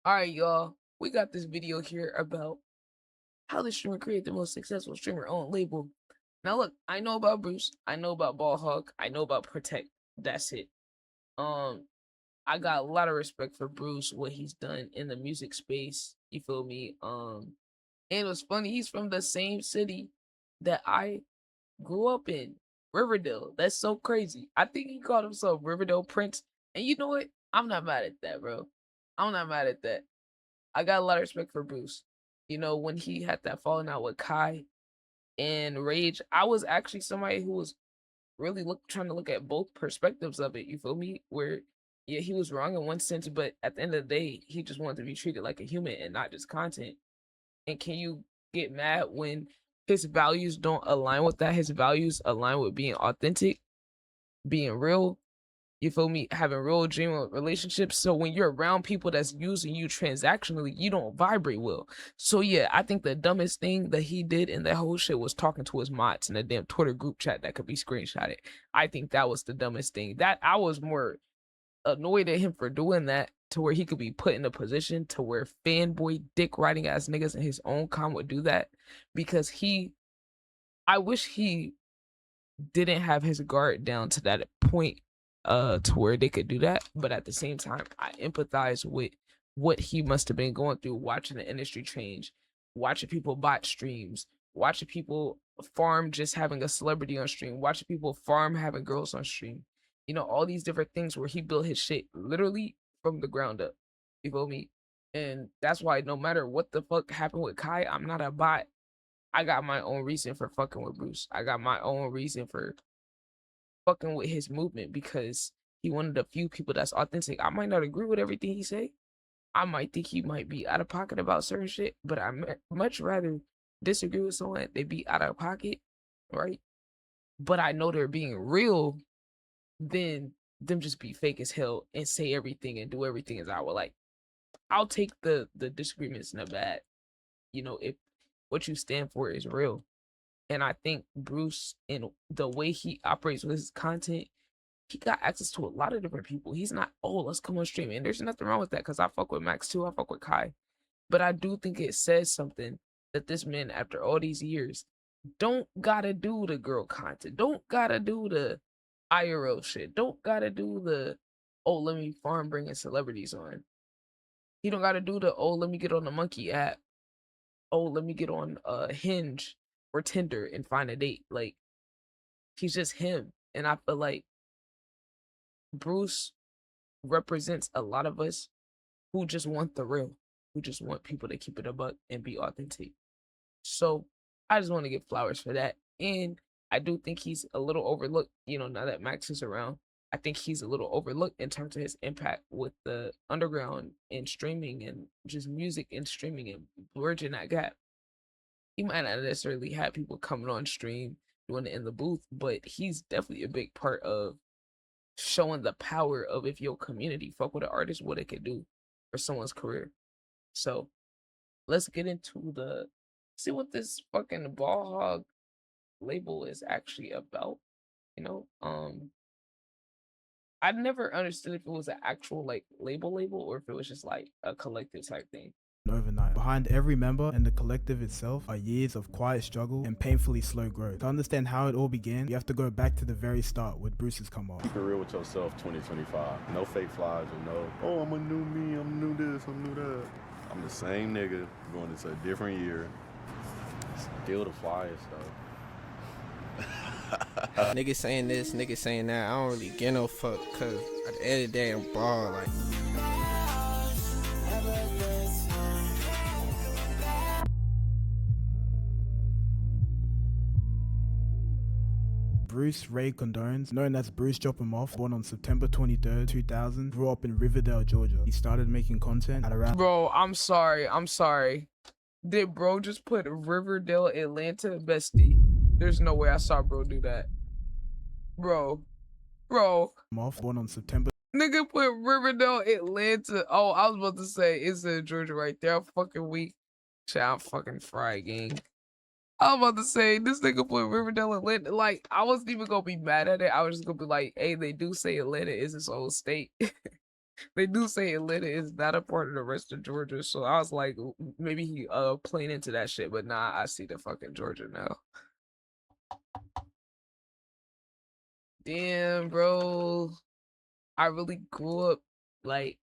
All right, y'all. We got this video here about how the streamer created the most successful streamer-owned label. Now, look, I know about Bruce. I know about Ball Hawk. I know about Protect. That's it. Um, I got a lot of respect for Bruce, what he's done in the music space. You feel me? And it was funny. He's from the same city that I grew up in, Riverdale. That's so crazy. I think he called himself Riverdale Prince. And you know what? I'm not mad at that, bro. I'm not mad at that. I got a lot of respect for Bruce. You know, when he had that falling out with Kai and Rage, I was actually somebody who was really trying to look at both perspectives of it. You feel me? Where yeah, he was wrong in one sense, but at the end of the day, he just wanted to be treated like a human and not just content. And can you get mad when his values don't align with that? His values align with being authentic, being real, you feel me? Having real genuine relationships. So when you're around people that's using you transactionally, you don't vibrate well. So yeah, I think the dumbest thing that he did in that whole shit was talking to his mods in a damn Twitter group chat that could be screenshotted. I think that was the dumbest thing. That I was more annoyed at him for doing that to where he could be put in a position to where fanboy dick riding ass niggas in his own com would do that because I wish he didn't have his guard down to that point to where they could do that, but at the same time I empathize with what he must have been going through watching the industry change, watching people bot streams, watching people farm just having a celebrity on stream, watching people farm having girls on stream, you know, all these different things where he built his shit literally from the ground up, you feel me? And that's why no matter what the fuck happened with Kai, I'm not a bot. I got my own reason for fucking with Bruce. I got my own reason for fucking with his movement because he one of the few people that's authentic. I might not agree with everything he say. I might think he might be out of pocket about certain shit, but I much rather disagree with someone they be out of pocket, right? But I know they're being real than them just be fake as hell and say everything and do everything as I would like. I'll take the disagreements in a bad, you know, if what you stand for is real. And I think Bruce, in the way he operates with his content, he got access to a lot of different people. He's not, oh, let's come on stream. And there's nothing wrong with that because I fuck with Max too. I fuck with Kai. But I do think it says something that this man, after all these years, don't gotta do the girl content. Don't gotta do the IRL shit. Don't gotta do the, oh, let me farm bringing celebrities on. He don't gotta do the, oh, let me get on the monkey app. Oh, let me get on Hinge or Tinder and find a date. Like, he's just him. And I feel like Bruce represents a lot of us who just want the real, who just want people to keep it a buck and be authentic. So I just want to give flowers for that. And I do think he's a little overlooked, you know, now that Max is around. I think he's a little overlooked in terms of his impact with the underground and streaming and just music and streaming and bridging that gap. He might not necessarily have people coming on stream doing it in the booth, but he's definitely a big part of showing the power of if your community fuck with an artist, what it could do for someone's career. So let's get into the see what this fucking ball hog label is actually about. You know, I never understood if it was an actual like label or if it was just like a collective type thing. Overnight. Behind every member and the collective itself are years of quiet struggle and painfully slow growth. To understand how it all began, you have to go back to the very start with Bruce's come up. Keep it real with yourself 2025. No fake flies or no, oh, I'm a new me, I'm new this, I'm new that. I'm the same nigga going into a different year. Still the flyest though. Niggas saying this, niggas saying that. I don't really get no fuck, cause at the end of the day, I'm ball. Like, Bruce Ray Condones, known as Bruce Drop 'Em Off, born on September 23rd, 2000, grew up in Riverdale, Georgia. He started making content at around... Bro, I'm sorry. Did bro just put Riverdale, Atlanta, bestie? There's no way I saw bro do that. Bro. Off, born on September... Nigga put Riverdale, Atlanta. Oh, I was about to say, it's in Georgia right there. I'm fucking weak. Shit, I'm fucking fried, gang. I was about to say, this nigga put Riverdale, Atlanta. Like, I wasn't even gonna be mad at it. I was just gonna be like, hey, they do say Atlanta is its own state. They do say Atlanta is not a part of the rest of Georgia, so I was like, maybe he playing into that shit, but nah, I see the fucking Georgia now. Damn, bro. I really grew up like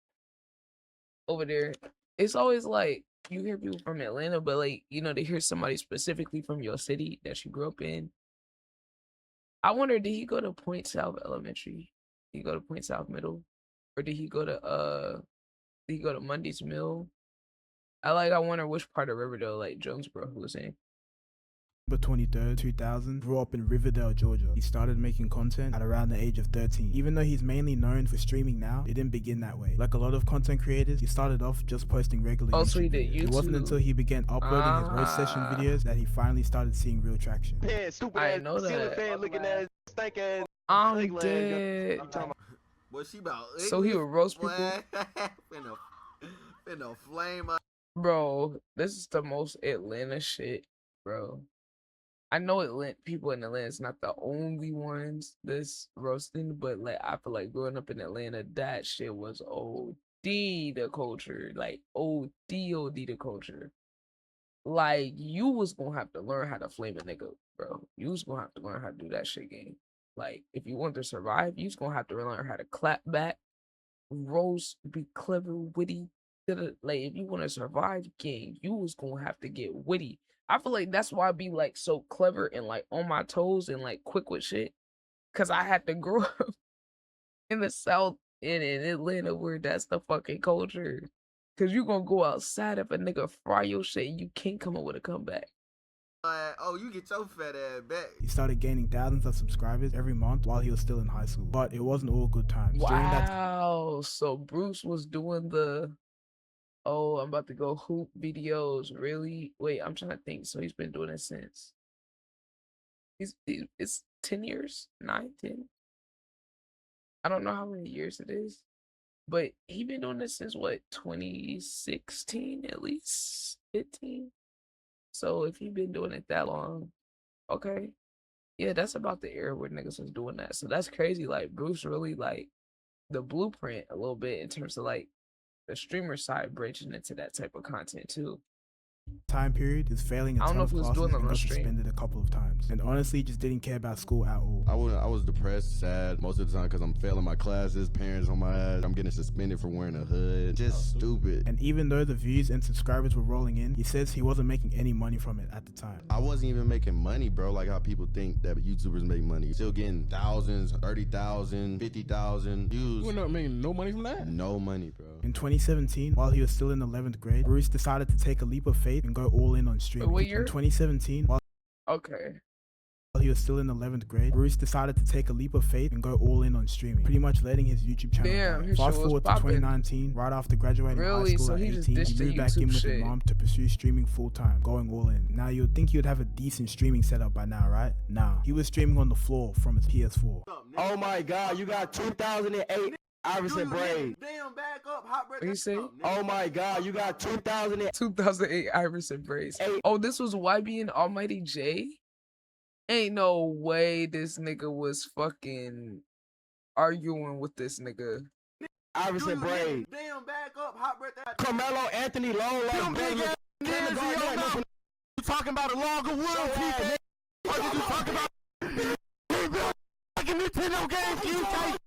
over there. It's always like you hear people from Atlanta, but like, you know, to hear somebody specifically from your city that you grew up in. I wonder, did he go to Point South Elementary? Did he go to Point South Middle? Or did he go to Mundy's Mill? I wonder which part of Riverdale, like Jonesboro, he was in. November 23rd, 2000, grew up in Riverdale, Georgia. He started making content at around the age of 13. Even though he's mainly known for streaming now, it didn't begin that way. Like a lot of content creators, he started off just posting regular Oh, YouTube so he did videos. YouTube. It wasn't until he began uploading his roast session videos that he finally started seeing real traction. I know that. Fan looking at stinking. I'm dead. What she about? So he would roast people? Finna flame up. Bro, this is the most Atlanta shit, bro. I know people in Atlanta is not the only ones that's roasting, but like I feel like growing up in Atlanta, that shit was OD the culture. Like OD the culture. Like you was gonna have to learn how to flame a nigga, bro. You was gonna have to learn how to do that shit game. Like if you want to survive, you was gonna have to learn how to clap back, roast, be clever, witty. Like if you want to survive game, you was gonna have to get witty. I feel like that's why I be like so clever and like on my toes and like quick with shit. Cause I had to grow up in the South and in Atlanta where that's the fucking culture. Cause you gonna go outside if a nigga fry your shit and you can't come up with a comeback. Oh, you get your fat ass back. He started gaining thousands of subscribers every month while he was still in high school. But it wasn't all good times. Wow. So Bruce was doing the oh, I'm about to go hoop videos. Really? Wait, I'm trying to think. So he's been doing it since it's 10 years, 9, 10. I don't know how many years it is, but he been doing this since what, 2016 at least, 15. So if he been doing it that long, okay, yeah, that's about the era where niggas was doing that. So that's crazy. Like Bruce really like the blueprint a little bit in terms of like the streamer side branching into that type of content too. Time period is failing a I don't ton know of if he was classes doing it and on got stream. suspended a couple of times. And honestly, just didn't care about school at all. I was depressed, sad most of the time because I'm failing my classes, parents on my ass. I'm getting suspended for wearing a hood. Just stupid. And even though the views and subscribers were rolling in, he says he wasn't making any money from it at the time. I wasn't even making money, bro, like how people think that YouTubers make money. Still getting thousands, 30,000, 50,000 views. We're not making no money from that? No money, bro. In 2017, while he was still in 11th grade, Bruce decided to take a leap of faith and go all in on streaming. What year? In 2017, while he was still in 11th grade, Bruce decided to take a leap of faith and go all in on streaming, pretty much letting his YouTube channel die. Fast forward to 2019, right after graduating high school at 18, he moved back in with his mom to pursue streaming full-time, going all in. Now you'd think you'd have a decent streaming setup by now, right? Nah, he was streaming on the floor from his PS4. Oh my God, you got 2008 Iverson braids. Damn, back up, hot breath. What you say? Oh my God, you got 2008 Iverson braids. Oh, this was YB and Almighty J? Ain't no way this nigga was fucking arguing with this nigga. Iverson braids. Damn, back up, hot breath. Carmelo Anthony Long Baylor. You talking about a log of wood, people? What did you talk about?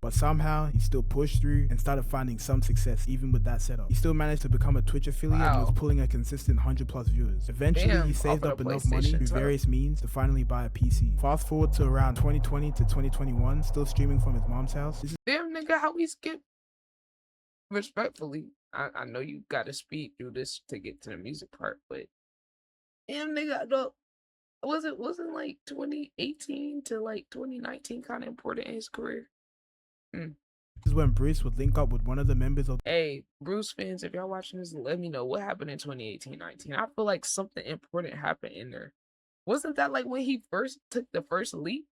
But somehow, he still pushed through and started finding some success even with that setup. He still managed to become a Twitch affiliate and was pulling a consistent 100+ viewers. Eventually, he saved up enough money through various means to finally buy a PC. Fast forward to around 2020 to 2021, still streaming from his mom's house. Damn, nigga, how we skip? Respectfully, I know you gotta speed through this to get to the music part, but damn, nigga, wasn't like 2018 to like 2019 kind of important in his career? This is when Bruce would link up with one of the members of Hey, Bruce fans, if y'all watching this, let me know what happened in 2018-19. I feel like something important happened in there. Wasn't that like when he first took the first leap?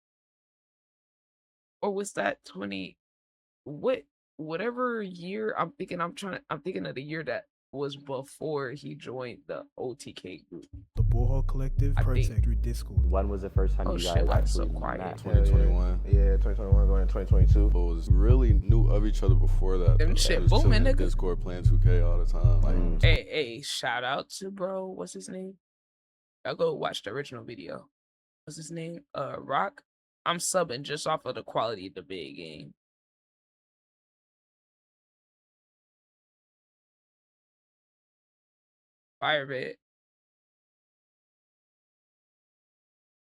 Or was that whatever year I'm thinking of the year that was before he joined the OTK group. the Ballhawk collective project through Discord. When was the first time you guys actually met? 2021. Yeah, 2021 going to 2022. But was really knew of each other before that. Them shit was booming, chilling in nigga. Discord playing 2K all the time. Like, Hey, shout out to bro. What's his name? I'll go watch the original video. What's his name? Rock. I'm subbing just off of the quality of the big game. Firebit.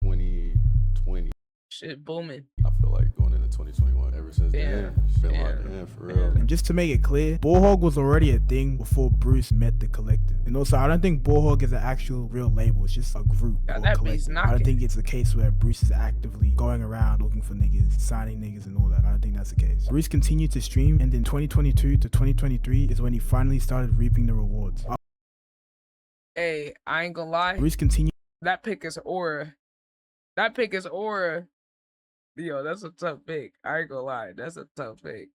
2020. Shit booming. I feel like going into 2021 ever since then. It's been locked in for real. And just to make it clear, Ballhog was already a thing before Bruce met the collective. And also, I don't think Ballhog is an actual real label. It's just a group. Yeah, or that collective. beat's I knocking. don't think it's a case where Bruce is actively going around looking for niggas, signing niggas and all that. I don't think that's the case. Bruce continued to stream, and in 2022 to 2023 is when he finally started reaping the rewards. Hey, I ain't gonna lie. Bruce continued. That pick is aura. That pick is aura. Yo, that's a tough pick. I ain't gonna lie. That's a tough pick.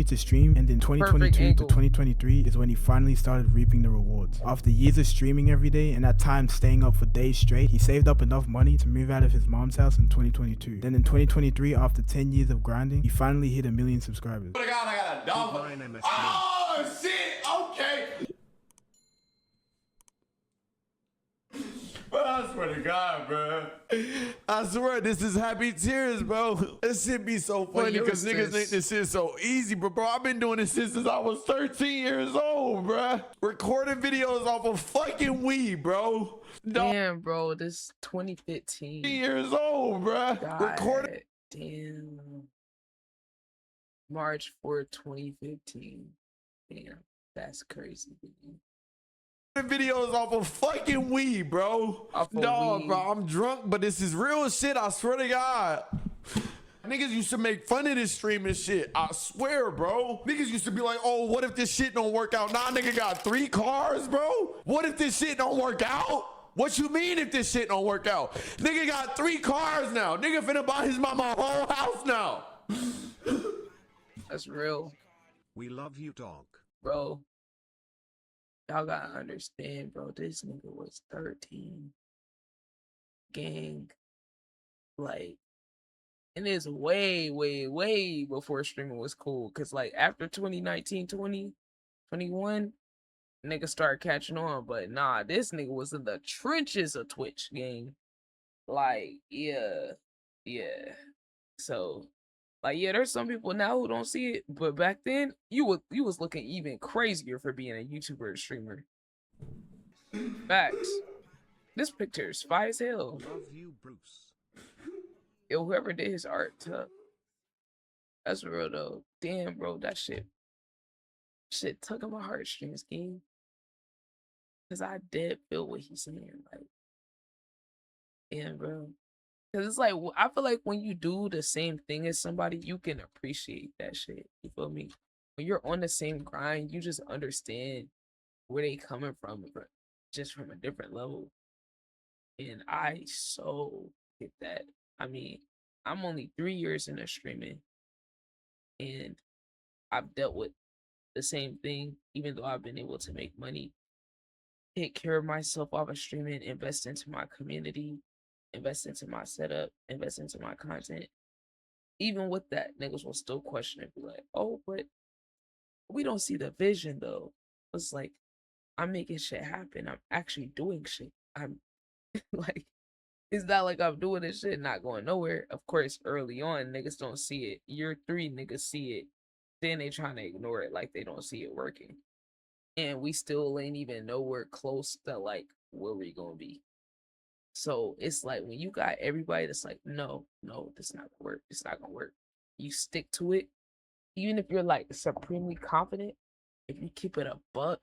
To stream, and in 2022 to 2023 is when he finally started reaping the rewards. After years of streaming every day and at times staying up for days straight, he saved up enough money to move out of his mom's house in 2022. Then in 2023, after 10 years of grinding, he finally hit 1 million subscribers. Oh my God, I got a dog. Oh shit, okay. But I swear to God, bro. I swear this is happy tears, bro. This shit be so funny because niggas think this shit so easy, but bro, I've been doing this since I was 13 years old, bro. Recording videos off of fucking Wii, bro. Damn, bro, this 2015. Years old, bro. Recording. Damn. March 4th, 2015. Damn, that's crazy. Videos off of fucking Wii, bro. Dog, bro, I'm drunk, but this is real shit. I swear to God. Niggas used to make fun of this streaming shit. I swear, bro. Niggas used to be like, oh, what if this shit don't work out? Nah, nigga got 3 cars, bro. What if this shit don't work out? What you mean if this shit don't work out? Nigga got 3 cars now. Nigga finna buy his mama a whole house now. That's real. We love you, dog. Bro. Y'all gotta understand, bro. This nigga was 13. Gang. Like, and it's way, way, way before streaming was cool. Cause like after 2019, 2021, niggas started catching on. But nah, this nigga was in the trenches of Twitch, gang. Like, yeah. So, like, yeah, there's some people now who don't see it, but back then, you was looking even crazier for being a YouTuber or streamer. Facts. This picture is fire as hell. Love you, Bruce. Yo, whoever did his art, tough. That's real though. Damn, bro, that shit tugging my heartstrings, gang. Cause I dead feel what he's saying, like, damn, bro. Cause it's like, I feel like when you do the same thing as somebody, you can appreciate that shit. You feel me? When you're on the same grind, you just understand where they coming from, just from a different level. And I so get that. I mean, I'm only 3 years into streaming, and I've dealt with the same thing, even though I've been able to make money, take care of myself off of streaming, invest into my community, invest into my setup, invest into my content. Even with that, niggas will still question it, be like, oh, but we don't see the vision though. It's like, I'm making shit happen. I'm actually doing shit. I'm like, it's not like I'm doing this shit not going nowhere. Of course, early on, niggas don't see it. Year 3, niggas see it. Then they trying to ignore it like they don't see it working. And we still ain't even nowhere close to like where we gonna be. So it's like when you got everybody that's like, no, this not gonna work. It's not gonna work. You stick to it. Even if you're like supremely confident, if you keep it a buck,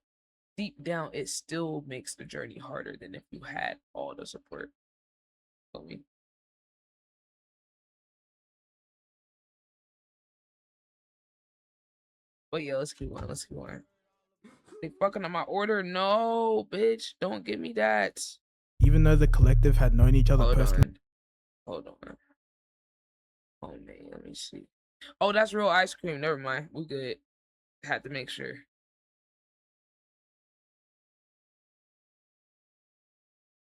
deep down, it still makes the journey harder than if you had all the support. You know what I mean? But yeah, let's keep going. They fucking on my order? No, bitch, don't give me that. Even though the collective had known each other personally. Hold on. Oh man, let me see. Oh, that's real ice cream. Never mind. We good. Had to make sure.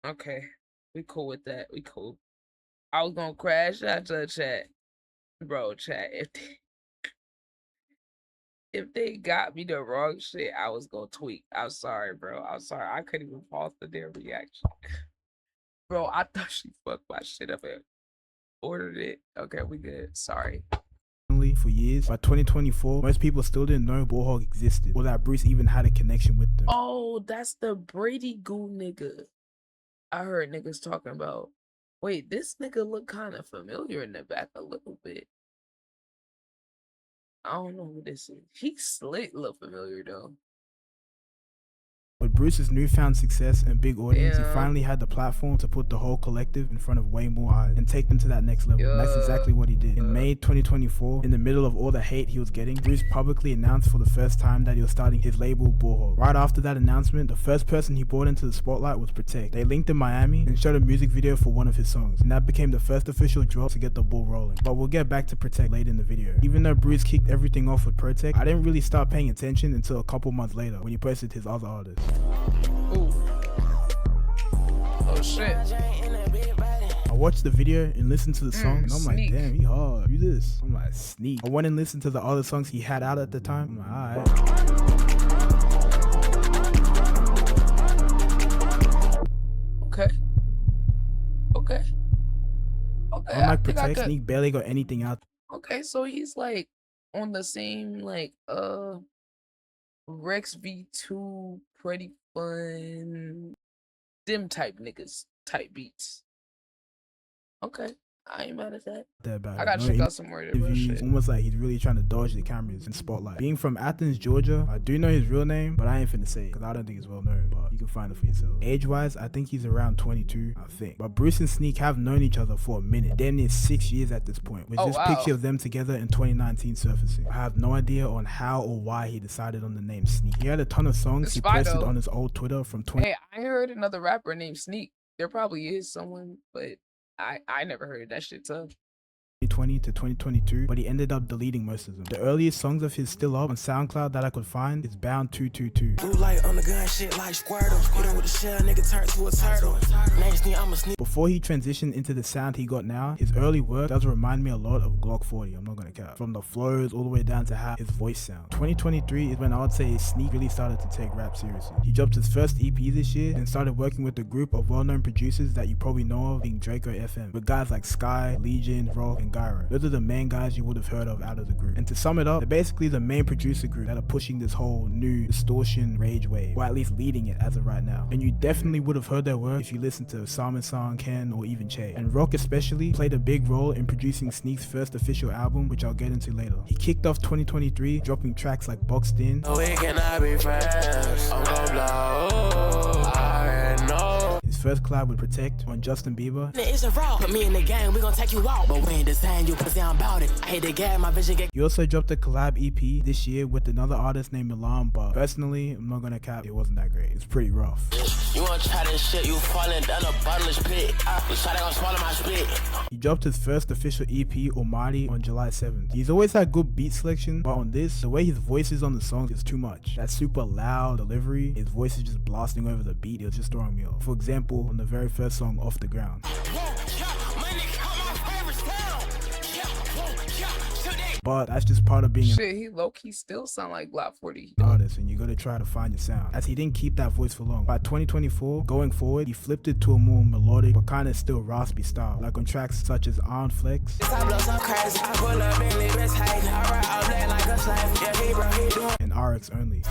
Okay, we cool with that. We cool. I was gonna crash out the chat, bro. Chat. If they got me the wrong shit, I was gonna tweet. I'm sorry, bro. I'm sorry. I couldn't even pause the damn reaction. Bro, I thought she fucked my shit up and ordered it. Okay, we good. Sorry. For years, by 2024, most people still didn't know Bullhog existed or that Bruce even had a connection with them. Oh, that's the Brady Goo nigga I heard niggas talking about. Wait, this nigga look kind of familiar in the back a little bit. I don't know who this is. He slick look familiar though. With Bruce's newfound success and big audience, he finally had the platform to put the whole collective in front of way more eyes and take them to that next level. And that's exactly what he did. In May 2024, in the middle of all the hate he was getting, Bruce publicly announced for the first time that he was starting his label Bullhog. Right after that announcement, the first person he brought into the spotlight was Protect. They linked in Miami and showed a music video for one of his songs, and that became the first official drop to get the ball rolling. But we'll get back to Protect later in the video. Even though Bruce kicked everything off with Protect, I didn't really start paying attention until a couple months later when he posted his other artists. Ooh. Oh shit. I watched the video and listened to the song and I'm like, damn, he hard. Do this. I'm like, Sneak. I went and listened to the other songs he had out at the time. I'm like, alright. Okay. Okay. Okay. Unlike Protect, Sneak barely got anything out. Okay, so he's like on the same like Rex V2, Pretty Fun, them type niggas, type beats. Okay, I ain't mad at that. I gotta check out some more of their shit. Almost like he's really trying to dodge the cameras and spotlight. Being from Athens, Georgia, I do know his real name, but I ain't finna say it because I don't think it's well known, but you can find it for yourself. Age-wise, I think he's around 22, I think. But Bruce and Sneak have known each other for a minute. Damn near 6 years at this point, with this picture of them together in 2019 surfacing. I have no idea on how or why he decided on the name Sneak. He had a ton of songs he posted on his old Twitter from 20. Hey, I heard another rapper named Sneak. There probably is someone, but I never heard that shit tough. 2020 to 2022, but he ended up deleting most of them. The earliest songs of his still up on SoundCloud that I could find is Bound 222. Before he transitioned into the sound he got now, his early work does remind me a lot of Glock 40, I'm not gonna cap. From the flows all the way down to how his voice sounds. 2023 is when I would say Sneak really started to take rap seriously. He dropped his first EP this year and started working with a group of well-known producers that you probably know of, being Draco FM, with guys like Sky, Legion, Rock, and Gyro. Those are the main guys you would have heard of out of the group. And to sum it up, they're basically the main producer group that are pushing this whole new distortion rage wave, or at least leading it as of right now. And you definitely would have heard their work if you listened to Salman San, Ken, or even Che. And Rock especially played a big role in producing Sneak's first official album, which I'll get into later. He kicked off 2023 dropping tracks like Boxed In, his first collab with Protect on Justin Bieber. He also dropped a collab EP this year with another artist named Milan, but personally, I'm not gonna cap, it wasn't that great. It's pretty rough. You wanna try this shit, you falling down a bottomless pit. You try to swallow my spit. He dropped his first official EP, Almighty, on July 7th. He's always had good beat selection, but on this, the way his voice is on the song is too much. That super loud delivery, his voice is just blasting over the beat, it was just throwing me off. For example, on the very first song, Off the Ground. But that's just part of being shit, he low-key still sound like Block 40 artist, and you gotta try to find your sound, as he didn't keep that voice for long. By 2024, going forward, he flipped it to a more melodic but kinda still raspy style, like on tracks such as Iron Flex and RX Only.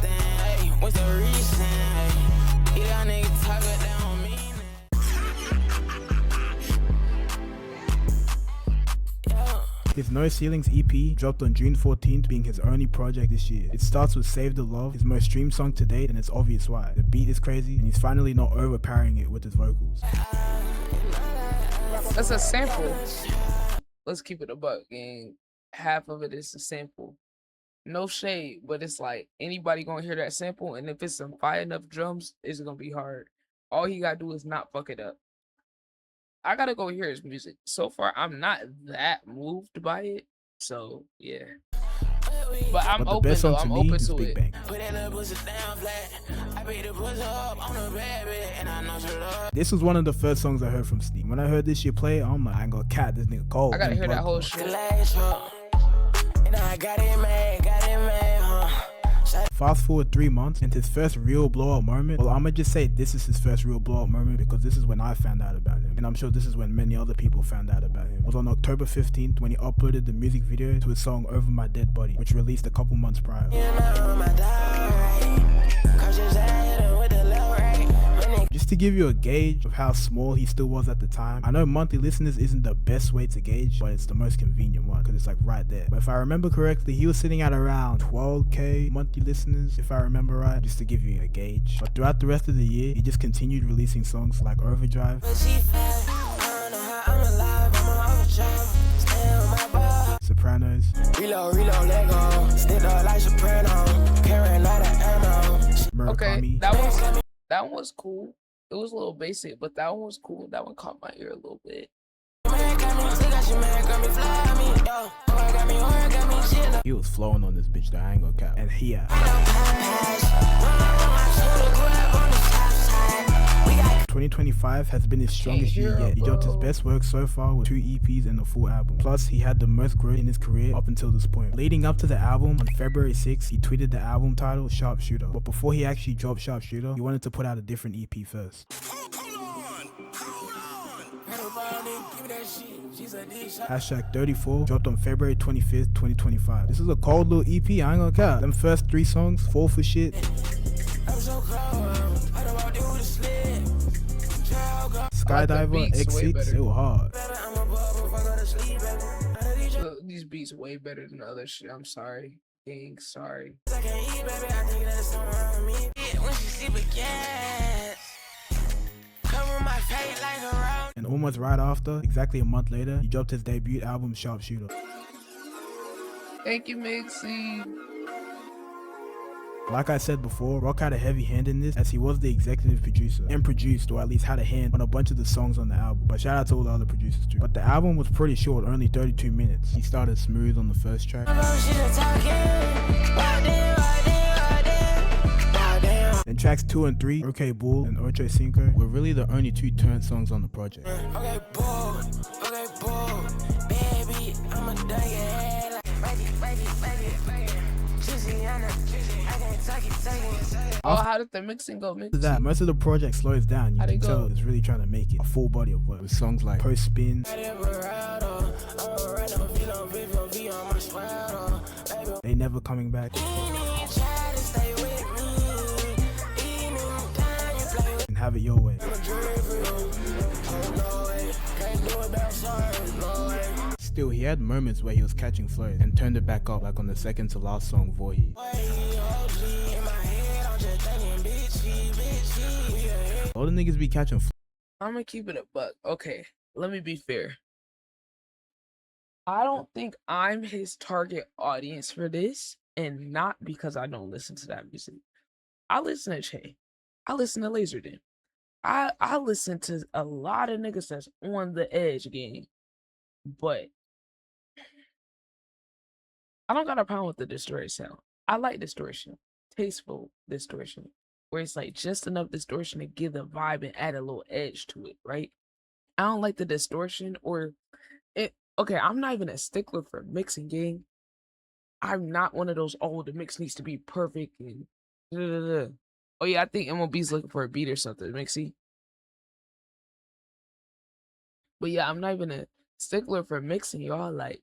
His No Ceilings EP dropped on June 14th, being his only project this year. It starts with Save the Love, his most streamed song to date, and it's obvious why. The beat is crazy, and he's finally not overpowering it with his vocals. That's a sample. Let's keep it a buck, gang. Half of it is a sample. No shade, but it's like anybody gonna hear that sample, and if it's some fire enough drums, it's gonna be hard. All he gotta do is not fuck it up. I gotta go hear his music. So far, I'm not that moved by it. So yeah, but I'm open though. I'm open to it. This was one of the first songs I heard from Steve. When I heard this shit play, I'm like, I ain't gonna cat this nigga cold. I gotta hear that whole shit. Fast forward 3 months into his first real blow up moment. Well, I'ma just say this is his first real blow up moment because this is when I found out about him. And I'm sure this is when many other people found out about him. It was on October 15th when he uploaded the music video to his song Over My Dead Body, which released a couple months prior. Just to give you a gauge of how small he still was at the time, I know monthly listeners isn't the best way to gauge, but it's the most convenient one because it's like right there. But if I remember correctly, he was sitting at around 12k monthly listeners, if I remember right, just to give you a gauge. But throughout the rest of the year, he just continued releasing songs like Overdrive, Sopranos, Okay, that one was cool. It was a little basic, but that one was cool. That one caught my ear a little bit. He was flowing on this bitch, that I ain't gonna cap. And here 2025 has been his strongest year yet. He dropped his best work so far with 2 EPs and a full album. Plus, he had the most growth in his career up until this point. Leading up to the album, on February 6th, he tweeted the album title Sharpshooter. But before he actually dropped Sharpshooter, he wanted to put out a different EP first. Hashtag 34 dropped on February 25th, 2025. This is a cold little EP, I ain't gonna cap. Them first 3 songs, fall for shit. Skydiver, X6, they were hard. These beats way better than other shit. I'm sorry. Dang, sorry. And almost right after, exactly a month later, he dropped his debut album Sharpshooter. Thank you, Mixie. Like I said before, Rock had a heavy hand in this as he was the executive producer and produced, or at least had a hand on a bunch of the songs on the album. But shout out to all the other producers too. But the album was pretty short, only 32 minutes. He started smooth on the first track. Then tracks 2 and 3, OK Bull and Ocho Cinco, were really the only 2 turn songs on the project. Okay, bull, baby, I'm a dug your head like Oh, how did the mixing go? After that, most of the project slows down. You can tell it's really trying to make it a full body of work with songs like Post Spin, They Never Coming Back, and Have It Your Way. Still, he had moments where he was catching flows and turned it back up, like on the second to last song, Vohi. All the niggas be catching flows. I'm gonna keep it a buck. Okay, let me be fair. I don't think I'm his target audience for this, and not because I don't listen to that music. I listen to Che. I listen to Laserdin. I listen to a lot of niggas that's on the edge game, but I don't got a problem with the distorted sound. I like distortion, tasteful distortion, where it's like just enough distortion to give the vibe and add a little edge to it, right? I don't like the distortion or it. Okay, I'm not even a stickler for mixing, gang. I'm not one of those, oh, the mix needs to be perfect and Oh yeah, I think MLB's looking for a beat or something, Mixie. But yeah, I'm not even a stickler for mixing, y'all. Like,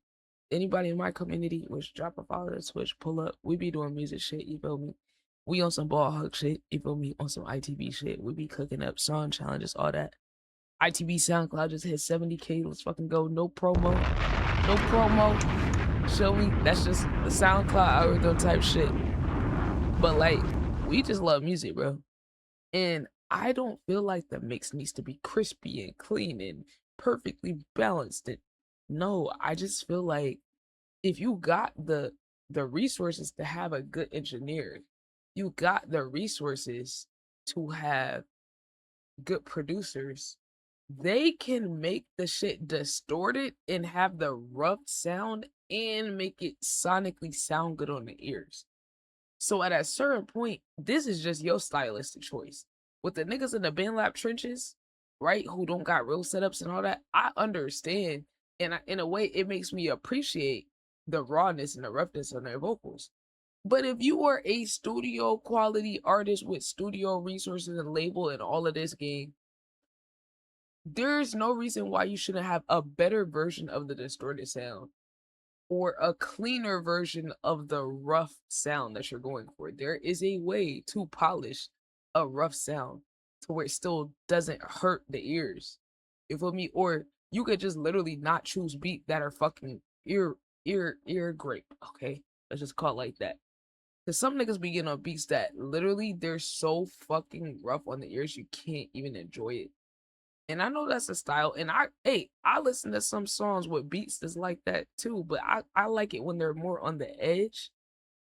anybody in my community, which drop a follow, switch, pull up. We be doing music shit, you feel me? We on some ball hug shit, you feel me? On some ITB shit. We be cooking up song challenges, all that. ITB SoundCloud just hit 70K. Let's fucking go. No promo. No promo. Show me. That's just the SoundCloud algorithm type shit. But like, we just love music, bro. And I don't feel like the mix needs to be crispy and clean and perfectly balanced. And no, I just feel like if you got the resources to have a good engineer, you got the resources to have good producers, they can make the shit distorted and have the rough sound and make it sonically sound good on the ears. So at a certain point, this is just your stylistic choice. With the niggas in the band lab trenches, right, who don't got real setups and all that, I understand. And in a way, it makes me appreciate the rawness and the roughness of their vocals. But if you are a studio quality artist with studio resources and label and all of this game, there's no reason why you shouldn't have a better version of the distorted sound or a cleaner version of the rough sound that you're going for. There is a way to polish a rough sound to where it still doesn't hurt the ears. You feel me? Or you could just literally not choose beats that are fucking ear grape. Okay, let's just call it like that. Cause some niggas be getting on beats that literally they're so fucking rough on the ears you can't even enjoy it. And I know that's a style. And I listen to some songs with beats that's like that too. But I like it when they're more on the edge,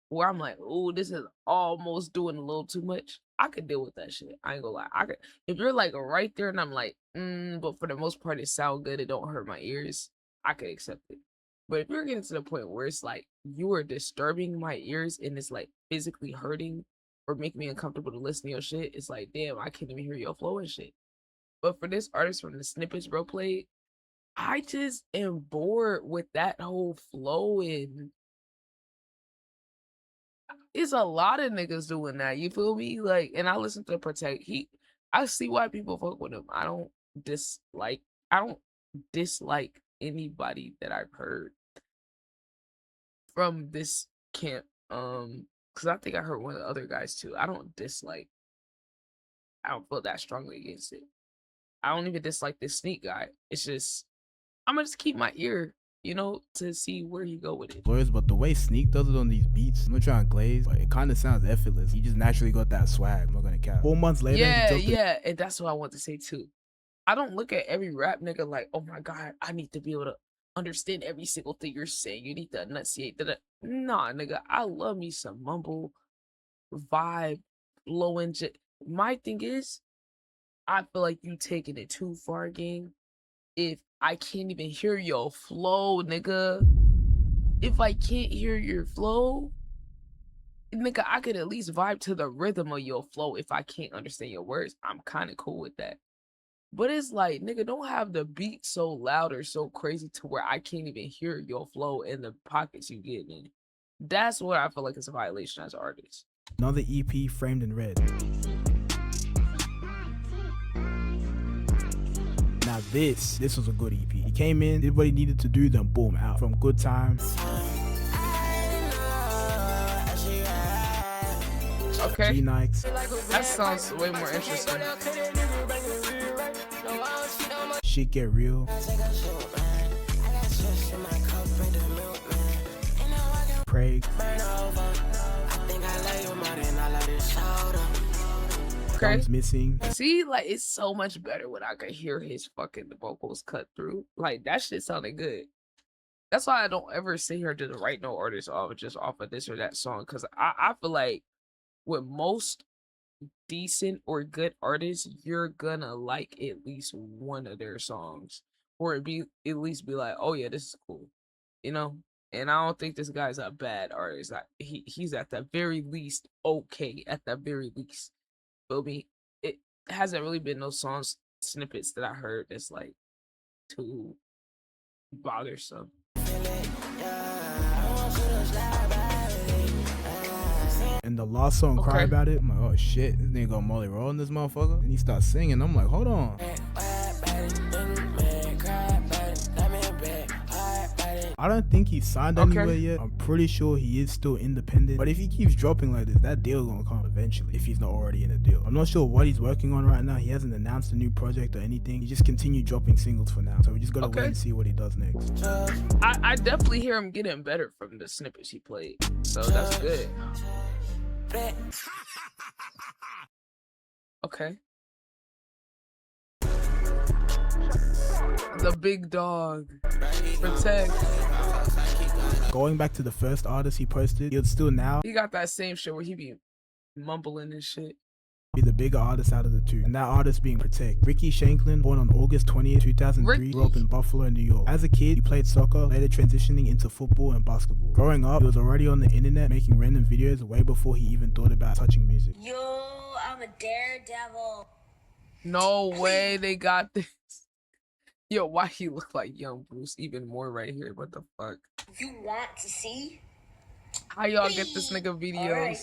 where I'm like, oh, this is almost doing a little too much. I could deal with that shit. I ain't gonna lie. I could, if you're like right there and I'm like, but for the most part it sound good, it don't hurt my ears, I could accept it. But if you're getting to the point where it's like you are disturbing my ears and it's like physically hurting or making me uncomfortable to listen to your shit, it's like, damn, I can't even hear your flow and shit. But for this artist from the snippets bro played, I just am bored with that whole flow, and it's a lot of niggas doing that. You feel me? Like, and I listen to Protect. I see why people fuck with him. I don't dislike anybody that I've heard from this camp. Because I think I heard one of the other guys too. I don't feel that strongly against it. I don't even dislike this Sneak guy. It's just, I'm gonna just keep my ear, to see where he go with it. But the way Sneak does it on these beats, I'm not trying to glaze, but it kind of sounds effortless. He just naturally got that swag. I'm not gonna cap. 4 months later, yeah, and that's what I want to say too. I don't look at every rap nigga like, oh my god, I need to be able to understand every single thing you're saying. You need to enunciate that. Nah, nigga, I love me some mumble, vibe, flowing. My thing is, I feel like you taking it too far, gang. If I can't even hear your flow, nigga. If I can't hear your flow, nigga, I could at least vibe to the rhythm of your flow. If I can't understand your words, I'm kind of cool with that. But it's like, nigga, don't have the beat so loud or so crazy to where I can't even hear your flow in the pockets you get in. That's what I feel like is a violation as an artist. Another EP, Framed in Red. Now this was a good EP. He came in, did what he needed to do, then boom, out. From Good Times. Okay. G-Nikes. That sounds way more interesting. Shit Get Real. Prague. Okay. Missing. See, like, it's so much better when I could hear his fucking vocals cut through. Like, that shit sounded good. That's why I don't ever sit here to write no artists off just off of this or that song. Because I feel like with most decent or good artists, you're gonna like at least one of their songs. Or at least be like, oh yeah, this is cool. And I don't think this guy's a bad artist. He's at the very least okay, at the very least. Feel me? It hasn't really been no snippets that I heard that's like too bothersome. And the last song, Cry About It, I'm like, oh shit, this nigga got Molly Roll in this motherfucker. And he starts singing, I'm like, hold on. I don't think he's signed anywhere yet. I'm pretty sure he is still independent. But if he keeps dropping like this, that deal's gonna come eventually, if he's not already in a deal. I'm not sure what he's working on right now. He hasn't announced a new project or anything. He just continued dropping singles for now. So we just gotta wait and see what he does next. I definitely hear him getting better from the snippets he played. So that's good. Okay. The big dog. Protect. Going back to the first artist he posted, it's still now. He got that same shit where he be mumbling and shit. be the bigger artist out of the two, and that artist being Protect. Ricky Shanklin, born on August 20th, 2003, grew up in Buffalo, New York. As a kid, he played soccer, later transitioning into football and basketball. Growing up, he was already on the internet making random videos way before he even thought about touching music. Yo, I'm a daredevil. No way they got this. Yo, why he look like young Bruce even more right here? What the fuck? You want to see? How y'all get this nigga videos?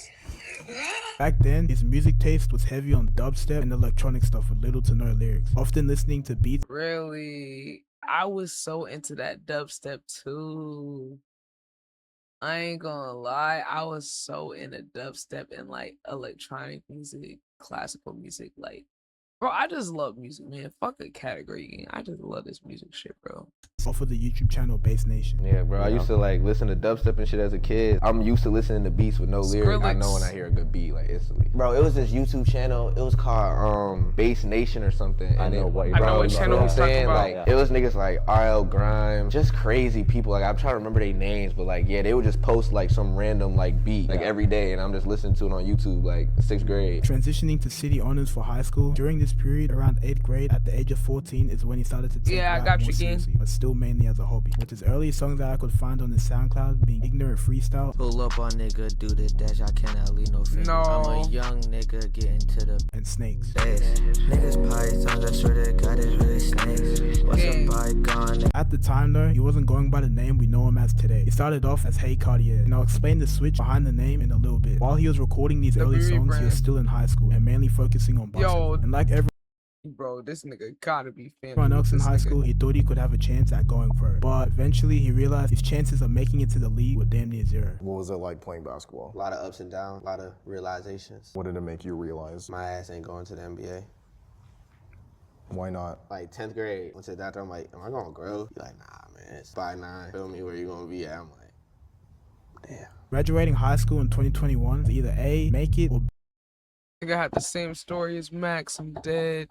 Back then, his music taste was heavy on dubstep and electronic stuff with little to no lyrics, often listening to beats. Really? I was so into that dubstep too. I ain't gonna lie, I was so into dubstep and like electronic music, classical music, like, bro, I just love music, man. Fuck a category game. I just love this music shit, bro. Off of the YouTube channel Bass Nation. Yeah, bro. I used to like listen to dubstep and shit as a kid. I'm used to listening to beats with no lyrics. I know when I hear a good beat, like instantly. Bro, it was this YouTube channel. It was called Bass Nation or something. I know what channel I'm he's saying. talking Like it was niggas like RL Grimes, just crazy people. Like I'm trying to remember their names, but like yeah, they would just post like some random like beat like every day, and I'm just listening to it on YouTube like 6th grade. Transitioning to city honors for high school. During this period, around 8th grade, at the age of 14, is when he started to take rap more seriously, but still mainly as a hobby. With his earliest songs that I could find on his SoundCloud being Ignorant Freestyle, Pull up on nigga, do the dash, I cannot leave no finger. I'm a young nigga getting to the and Snakes. dash. Niggas pythons, I swear to God, it's really snakes. What's a bygone? At the time though, he wasn't going by the name we know him as today. He started off as Hey Cartier, and I'll explain the switch behind the name in a little bit. While he was recording these early songs, he was still in high school and mainly focusing on basketball. And like bro, this nigga gotta be everyone else in high school, he thought he could have a chance at going pro. But eventually he realized his chances of making it to the league were damn near zero. What was it like playing basketball? A lot of ups and downs, a lot of realizations. What did it make you realize? My ass ain't going to the NBA. Why not? Like 10th grade, went to the doctor, I'm like, am I gonna grow? He's like, nah, man, it's by 9. Feel me, where you gonna be at? I'm like, damn. Graduating high school in 2021 was either A, make it, or I had the same story as Max, I'm dead.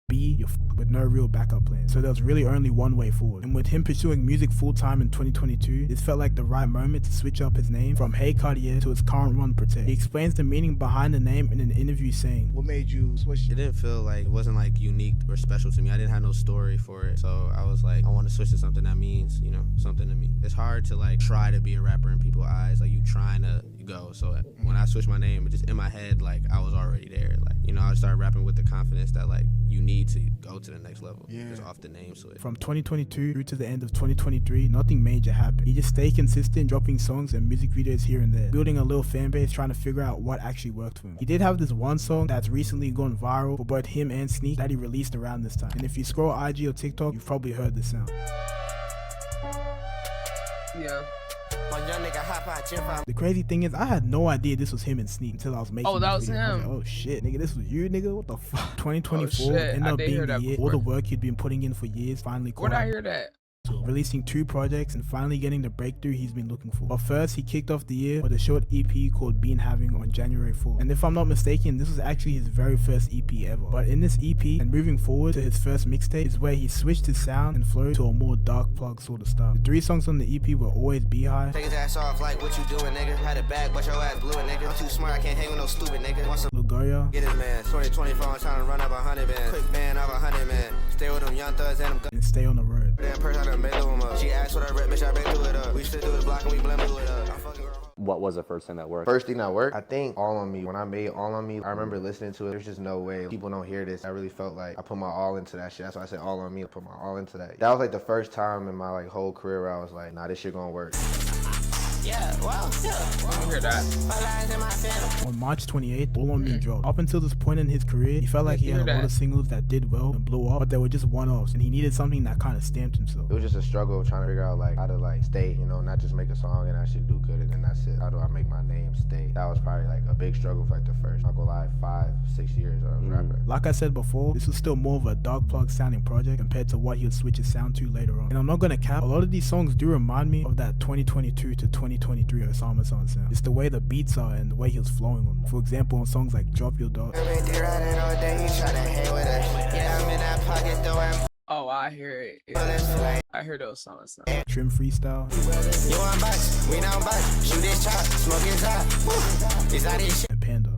B, you're with no real backup plan. So there was really only one way forward. And with him pursuing music full-time in 2022, this felt like the right moment to switch up his name from Hey Cartier to his current one, Protect. He explains the meaning behind the name in an interview saying, what made you switch? It didn't feel like, it wasn't like unique or special to me. I didn't have no story for it. So I was like, I want to switch to something that means, you know, something to me. It's hard to like try to be a rapper in people's eyes. Like you trying to go. So when I switched my name, just in my head, like I was already there. Like, you know, I started rapping with the confidence that like you need to go to the next level. Just off the name switch. From 2022 through to the end of 2023, nothing major happened. He just stayed consistent, dropping songs and music videos here and there, building a little fan base, trying to figure out what actually worked for him. He did have this one song that's recently gone viral for both him and Sneak that he released around this time. And if you scroll IG or TikTok, you've probably heard this sound. Yeah. The crazy thing is, I had no idea this was him and Sneak until I was making that was video. him. I was like, oh shit, nigga, this was you, nigga? What the fuck? 2024 shit. ended up being the year. Before. All the work he'd been putting in for years finally caught Where'd up. I hear that? Releasing 2 projects and finally getting the breakthrough he's been looking for. But first, he kicked off the year with a short EP called Been Having on January 4th. And if I'm not mistaken, this was actually his very first EP ever. But in this EP, and moving forward to his first mixtape, is where he switched his sound and flow to a more dark plug sort of style. The 3 songs on the EP were Always Be High, Take his ass off like what you doing, nigga. Had a bag, but your ass blew it, nigga. I'm too smart, I can't hang with no stupid nigga. Want some Lugoria, get his man. 2024, I'm trying to run up 100 man. Quick man of 100 man. Stay with them young thugs and them and Stay on the Road. damn person, I done been through 'em up. She asked what I rep, bitch, I been through it up. We stood through the block and we blend through it up. I'm fucking What was the first thing that worked? First thing that worked, I think All On Me. When I made All On Me, I remember listening to it. There's just no way people don't hear this. I really felt like I put my all into that shit. That's why I said All On Me. I put my all into that. That was like the first time in my like whole career where I was like, nah, this shit gonna work. yeah, well, yeah. I hear that. My lies in my family. On March 28th, All On Me dropped. Up until this point in his career, he felt like he had a lot of singles that did well and blew up, but they were just one-offs, and he needed something that kind of stamped himself. It was just a struggle of trying to figure out like how to like stay, you know, not just make a song and actually do good and then that's it. How do I make my name stay? That was probably like a big struggle for like the first, I'll go live 5-6 years I was rapping. Like I said before, this was still more of a dark plug sounding project compared to what he would switch his sound to later on. And I'm not gonna cap, a lot of these songs do remind me of that 2022 to 2023 Osama sound. It's the way the beats are and the way he was flowing on them. For example, on songs like Drop Your Dog. Oh, I hear it. Yeah. I hear those songs. Trim Freestyle. You on box, we down box. Shoot this chop, smoke his eye. Is that this shit? And Panda.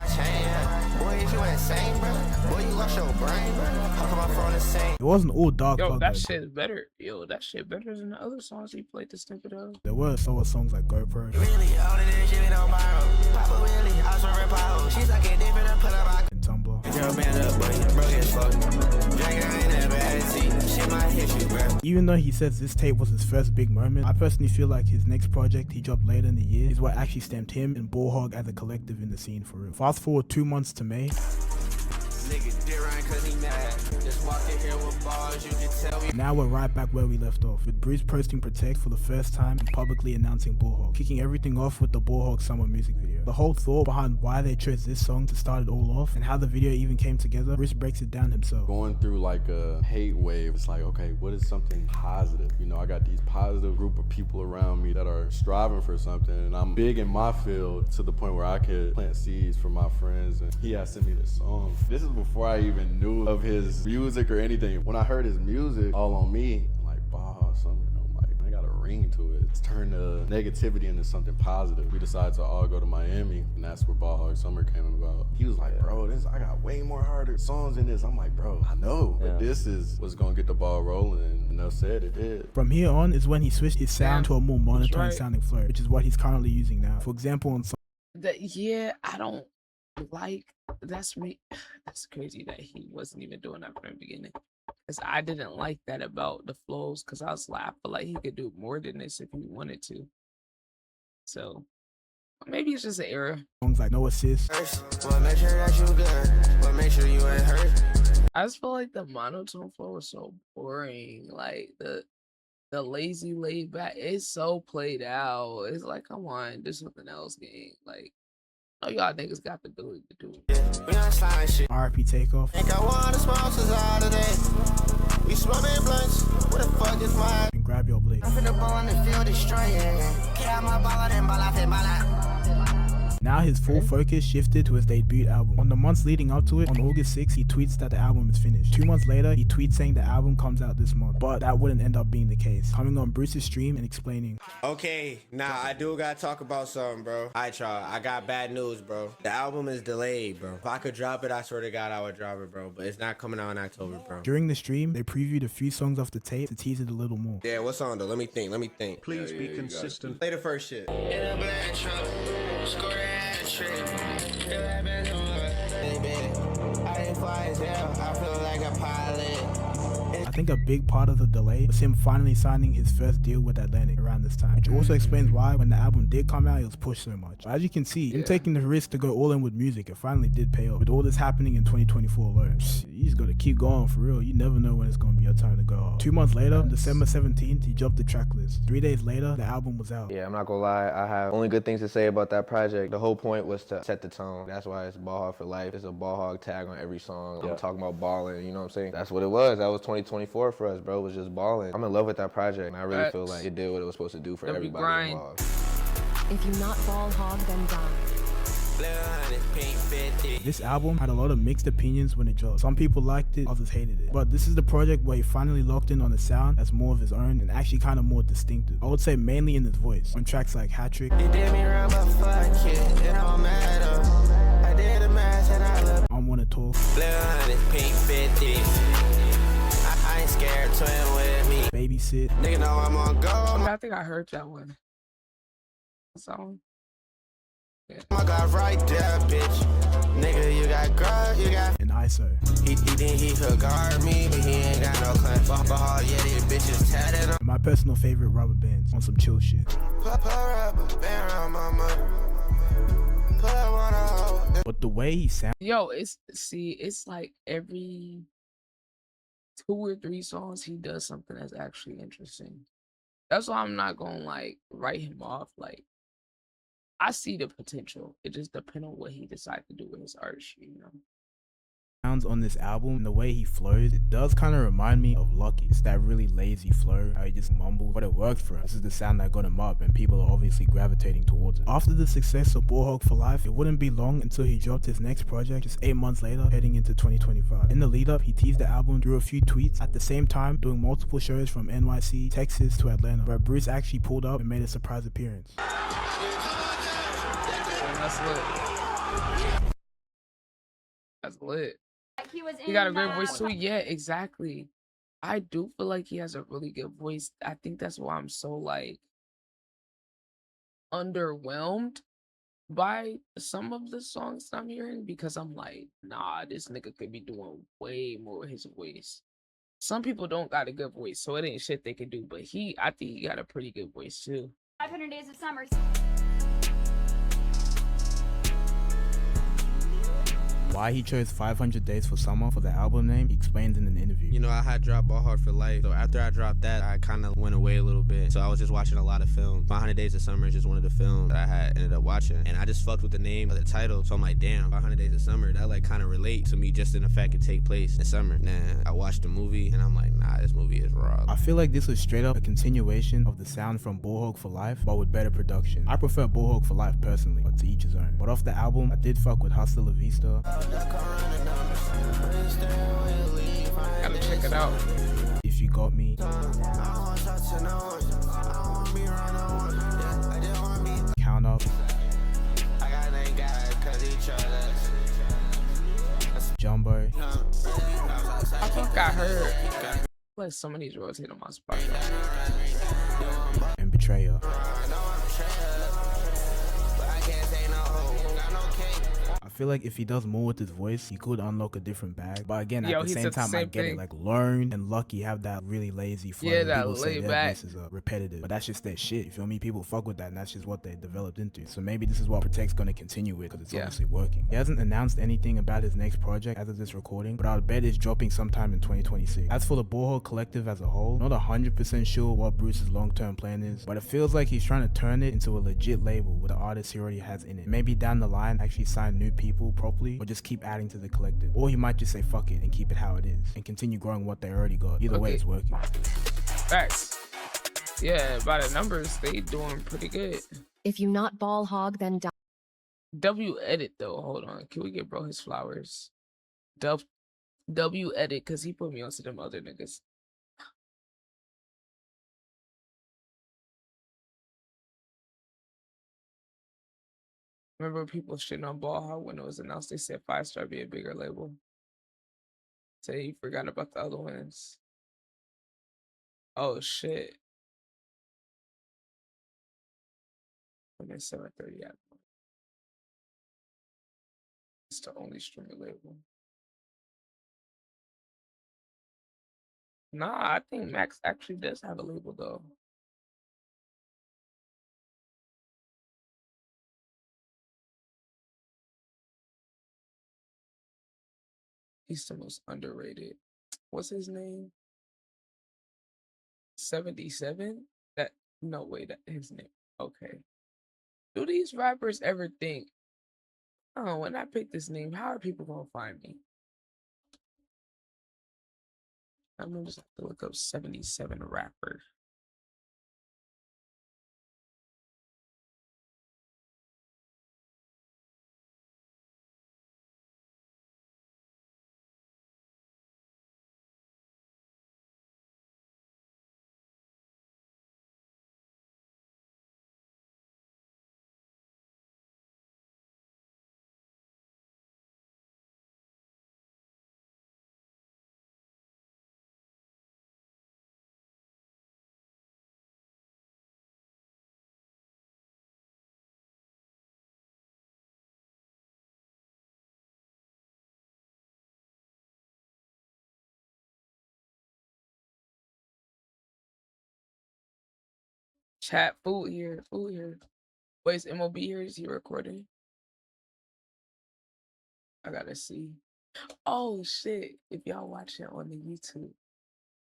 Boy, is you insane, bro? Boy, you lost your brain, bro. How come my phone is same? It wasn't all dark. Yo, that though. shit's better. Yo, that shit better than the other songs he played the snippet of. There were solo songs like GoPro. Really, all of this shit don't borrow. Papa Willie, I was from Power. She's like a different and put up And Tumblr. Girl, band up, boy, you broke as fuck. Drinker ain't never had a seat. Shit might hit you, bro. Even though he says this tape was his first big moment, I personally feel like his next project he dropped later in the year is what actually stamped him and Ball Hog as a collective in the scene for real. Fast forward 2 months to May. Now we're right back where we left off, with Bruce posting Protect for the first time and publicly announcing Ball Hog, kicking everything off with the Ball Hog summer music video. The whole thought behind why they chose this song to start it all off and how the video even came together, Bruce breaks it down himself. Going through like a hate wave, it's like, okay, what is something positive? You know, I got these positive group of people around me that are striving for something, and I'm big in my field to the point where I could plant seeds for my friends, and he had sent me this song. This is before I even knew of his music or anything. When I heard his music, All on Me, I'm like, Baja Summer, I'm like, I got a ring to it. It's turned the negativity into something positive. We decided to all go to Miami, and that's where Baja Summer came about. He was like, bro, I got way more harder songs in this. I'm like, bro, I know, but this is what's gonna get the ball rolling, and enough said, it did. From here on is when he switched his sound to a more monotone sounding flow, which is what he's currently using now. For example, on Yeah, I don't like, that's crazy that he wasn't even doing that from the beginning, because I didn't like that about the flows, because I was like, I feel like he could do more than this if he wanted to. So maybe it's just an era. Songs like No Assist. Well, make sure that you good. Well, make sure you ain't hurt. I just feel like the monotone flow is so boring. Like the lazy laid back, it's so played out. It's like, come on, do something else, gang. Like, no, y'all niggas got the ability to do it. We on slime shit. RP Takeoff. Think I want the sponsors all today. We smoking blunts. What the fuck is mine? And Grab Your Blick. I'm finna ball in the field destroying. Get out my ball and ball out and ball out. Now his full focus shifted to his debut album. On the months leading up to it, on August 6th, he tweets that the album is finished. 2 months later, he tweets saying the album comes out this month, but that wouldn't end up being the case. Coming on Bruce's stream and explaining. Okay, nah, I do gotta talk about something, bro. Alright, y'all, I got bad news, bro. The album is delayed, bro. If I could drop it, I swear to God, I would drop it, bro. But it's not coming out in October, bro. During the stream, they previewed a few songs off the tape to tease it a little more. Yeah, what song though? Let me think. Please be consistent. Play the first shit. In a black truck, score that trick. I ain't fly as hell. I feel like a pilot. I think a big part of the delay was him finally signing his first deal with Atlantic around this time, which also explains why when the album did come out, it was pushed so much. But as you can see, him taking the risk to go all in with music, it finally did pay off. With all this happening in 2024 alone, you just gotta keep going for real. You never know when it's gonna be your time to go off. 2 months later, December 17th, he dropped the track list. 3 days later, the album was out. Yeah, I'm not gonna lie, I have only good things to say about that project. The whole point was to set the tone. That's why it's Ball Hog for life. There's a Ball Hog tag on every song. I'm talking about balling, you know what I'm saying? That's what it was. That was 2024 for us, bro. It was just balling. I'm in love with that project, and I really feel like it did what it was supposed to do for everybody involved. If you're not Ball Hog, then die. This album had a lot of mixed opinions when it dropped. Some people liked it, others hated it. But this is the project where he finally locked in on a sound that's more of his own and actually kind of more distinctive. I would say mainly in his voice. On tracks like Hat Trick, You did me wrong, but fuck it. It don't matter. I did the math and I love. I Wanna Talk, Pink 50. I ain't scared, twin with me. Babysit, Nigga know I'm on go. I think I heard that one. Song. I got right there, bitch. Nigga, you got girl, you got. and ISO. He think he could guard me, but he ain't got no claim. Ball, yeah, these bitches tatted on. And my personal favorite, Rubber Bands, on some chill shit. Put rubber band on my mother. Put one out. But the way he sounds, Yo, it's like every 2 or 3 songs he does something that's actually interesting. That's why I'm not gonna like write him off. Like, I see the potential. It just depends on what he decides to do with his art, you know. on this album and the way he flows, it does kind of remind me of Lucky. It's that really lazy flow, how he just mumbles, but it worked for us. This is the sound that got him up and people are obviously gravitating towards it. After the success of Ball Hog for Life, it wouldn't be long until he dropped his next project just 8 months later, heading into 2025. In the lead up, he teased the album through a few tweets, at the same time doing multiple shows from NYC, Texas to Atlanta, where Bruce actually pulled up and made a surprise appearance. That's lit. That's lit. Like he was He got a great voice too. Yeah, exactly. I do feel like he has a really good voice. I think that's why I'm so like underwhelmed by some of the songs I'm hearing, because I'm like, nah, this nigga could be doing way more with his voice. Some people don't got a good voice, so it ain't shit they can do. But I think he got a pretty good voice too. 500 Days of Summer. Why he chose 500 Days for Summer for the album name, he explained in an interview. You know, I had dropped Ball Hard for Life. So after I dropped that, I kind of went away a little bit. So I was just watching a lot of films. 500 Days of Summer is just one of the films that I had ended up watching. And I just fucked with the name of the title. So I'm like, damn, 500 Days of Summer, that like kind of relate to me just in the fact it take place in summer. Nah, I watched the movie and I'm like, nah, this movie is raw. I feel like this was straight up a continuation of the sound from Bullhog for Life, but with better production. I prefer Bullhog for Life personally, but to each his own. But off the album, I did fuck with Hasta La Vista. Gotta check it out. If You Got Me. Count Up. Jumbo. I think I heard like some of these rotate on my Spotify. And Betrayer. I feel like if he does more with his voice, he could unlock a different bag. But again, at the same time, I get it. Like Learn and Lucky have that really lazy flow. Yeah, that people say laid their back. voices are repetitive, but that's just their shit. You feel me? People fuck with that, and that's just what they developed into. So maybe this is what Protect's gonna continue with, because it's obviously working. He hasn't announced anything about his next project as of this recording, but I'll bet it's dropping sometime in 2026. As for the Bullhog collective as a whole, not 100% sure what Bruce's long-term plan is, but it feels like he's trying to turn it into a legit label with the artists he already has in it. Maybe down the line actually sign new people properly, or just keep adding to the collective. Or he might just say fuck it and keep it how it is and continue growing what they already got. Either way, it's working. Facts. Yeah, by the numbers, they doing pretty good. If you not ball hog, then die. W edit though, hold on. Can we get bro his flowers? W edit, cause he put me onto them other niggas. Remember people shitting on Ball Hog when it was announced they said 5 Star be a bigger label? Say you forgot about the other ones. Oh shit. I'm at 730 yet. It's the only streaming label. Nah, I think Max actually does have a label though. He's the most underrated. What's his name? 77? That no way, that his name. Okay. Do these rappers ever think, oh, when I pick this name, how are people gonna find me? I'm gonna just have to look up 77 rapper. Chat, food here, food here. Wait, is MOB here? Is he recording? I gotta see. Oh shit! If y'all watching on the YouTube,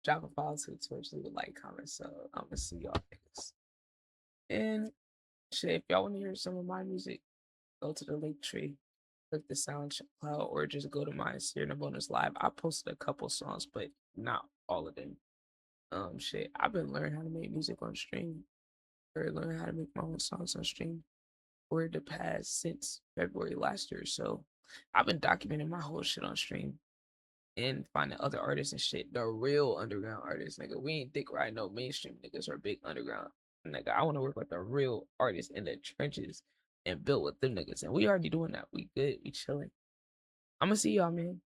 drop a follow to the Twitch, leave a like, comment, so I'm gonna see y'all niggas. And shit, if y'all want to hear some of my music, go to the link tree, click the SoundCloud, or just go to my Ciara Bonus Live. I posted a couple songs, but not all of them. Shit, I've been learning how to make music on stream, or learn how to make my own songs on stream for the past since February last year. So I've been documenting my whole shit on stream and finding other artists and shit. The real underground artists, nigga. We ain't think right no mainstream niggas are big underground. Nigga, I want to work with the real artists in the trenches and build with them niggas. And we already doing that. We good. We chilling. I'm gonna see y'all, man.